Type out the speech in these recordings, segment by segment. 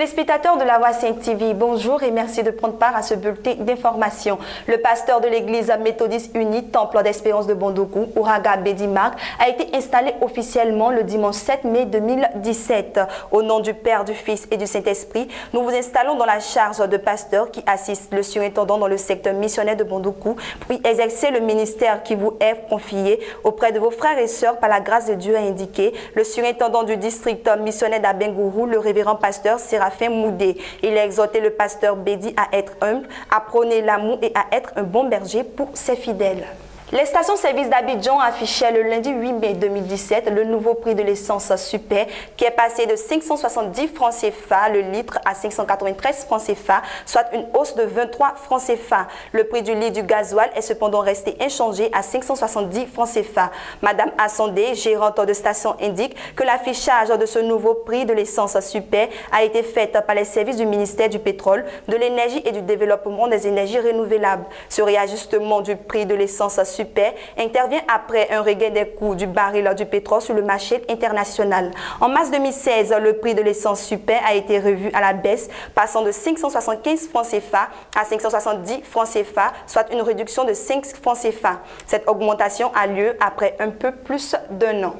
Téléspectateurs de la Voix Sainte TV, bonjour et merci de prendre part à ce bulletin d'information. Le pasteur de l'église méthodiste unie Temple d'Espérance de Bondokou, Ouraga Bédi Marc, a été installé officiellement le dimanche 7 mai 2017. Au nom du Père, du Fils et du Saint-Esprit, nous vous installons dans la charge de pasteur qui assiste le surintendant dans le secteur missionnaire de Bondokou pour y exercer le ministère qui vous est confié auprès de vos frères et sœurs par la grâce de Dieu indiqué, le surintendant du district missionnaire d'Abengourou, le révérend pasteur Séraphin Moudé. Il a exhorté le pasteur Bédi à être humble, à prôner l'amour et à être un bon berger pour ses fidèles. Les stations-service d'Abidjan affichaient le lundi 8 mai 2017 le nouveau prix de l'essence super qui est passé de 570 francs CFA le litre à 593 francs CFA, soit une hausse de 23 francs CFA. Le prix du litre du gasoil est cependant resté inchangé à 570 francs CFA. Madame Assandé, gérante de station, indique que l'affichage de ce nouveau prix de l'essence super a été fait par les services du ministère du pétrole, de l'énergie et du développement des énergies renouvelables. Ce réajustement du prix de l'essence super intervient après un regain des coûts du baril du pétrole sur le marché international. En mars 2016, le prix de l'essence super a été revu à la baisse, passant de 575 francs CFA à 570 francs CFA, soit une réduction de 5 francs CFA. Cette augmentation a lieu après un peu plus d'un an.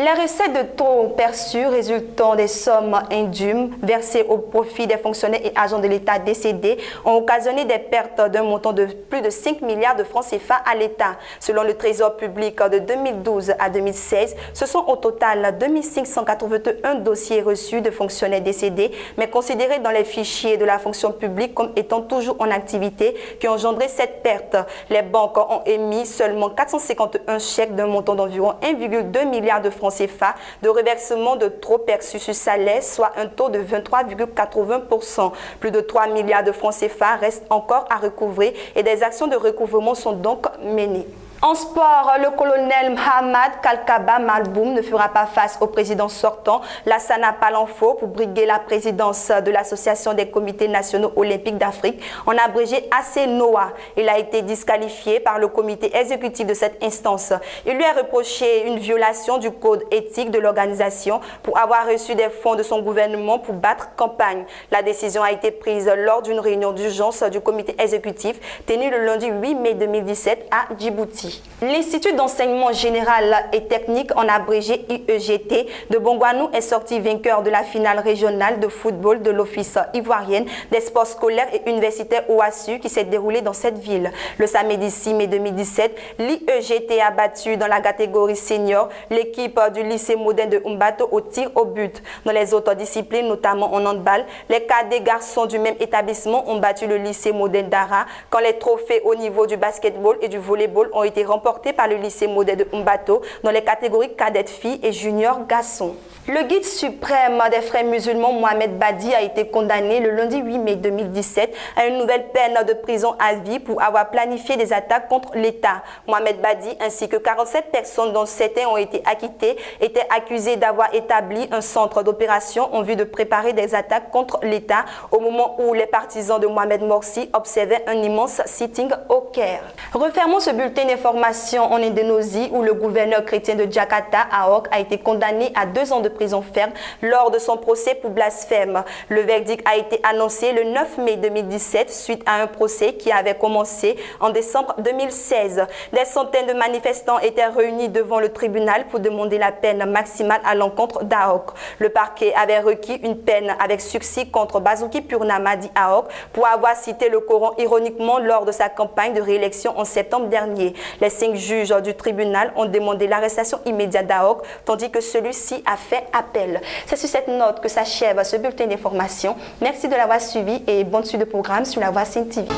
Les recettes de taux perçus résultant des sommes indues versées au profit des fonctionnaires et agents de l'État décédés ont occasionné des pertes d'un montant de plus de 5 milliards de francs CFA à l'État. Selon le Trésor public de 2012 à 2016, ce sont au total 2581 dossiers reçus de fonctionnaires décédés, mais considérés dans les fichiers de la fonction publique comme étant toujours en activité, qui ont engendré cette perte. Les banques ont émis seulement 451 chèques d'un montant d'environ 1,2 milliard de francs CFA de reversement de trop perçus sur salaire, soit un taux de 23,80%. Plus de 3 milliards de francs CFA restent encore à recouvrer et des actions de recouvrement sont donc menées. En sport, le colonel Mohamed Kalkaba Malboum ne fera pas face au président sortant, Lassana Palanfo, pour briguer la présidence de l'Association des comités nationaux olympiques d'Afrique, en abrégé ACNOA. Il a été disqualifié par le comité exécutif de cette instance. Il lui a reproché une violation du code éthique de l'organisation pour avoir reçu des fonds de son gouvernement pour battre campagne. La décision a été prise lors d'une réunion d'urgence du comité exécutif tenue le lundi 8 mai 2017 à Djibouti. L'Institut d'enseignement général et technique, en abrégé IEGT, de Bongouanou est sorti vainqueur de la finale régionale de football de l'Office ivoirienne des sports scolaires et universitaires OASU qui s'est déroulée dans cette ville. Le samedi 6 mai 2017, l'IEGT a battu dans la catégorie senior l'équipe du lycée moderne de Umbato au tir au but. Dans les autres disciplines, notamment en handball, les cadets garçons du même établissement ont battu le lycée moderne d'Ara, quand les trophées au niveau du basketball et du volleyball ont été remporté par le lycée moderne de Umbato dans les catégories cadettes filles et juniors garçons. Le guide suprême des frères musulmans Mohamed Badi a été condamné le lundi 8 mai 2017 à une nouvelle peine de prison à vie pour avoir planifié des attaques contre l'État. Mohamed Badi ainsi que 47 personnes dont certains ont été acquittés étaient accusés d'avoir établi un centre d'opération en vue de préparer des attaques contre l'État au moment où les partisans de Mohamed Morsi observaient un immense sitting au Caire. Refermons ce bulletin d'information en Indonésie où le gouverneur chrétien de Jakarta, Ahok, a été condamné à 2 ans de prison ferme lors de son procès pour blasphème. Le verdict a été annoncé le 9 mai 2017 suite à un procès qui avait commencé en décembre 2016. Des centaines de manifestants étaient réunis devant le tribunal pour demander la peine maximale à l'encontre d'Ahok. Le parquet avait requis une peine avec sursis contre Basuki Purnamadi Ahok pour avoir cité le Coran ironiquement lors de sa campagne de réélection en septembre dernier. Les 5 juges du tribunal ont demandé l'arrestation immédiate d'Ahok, tandis que celui-ci a fait appel. C'est sur cette note que s'achève ce bulletin d'information. Merci de l'avoir suivi et bonne suite de programme sur la Voix Sainte TV.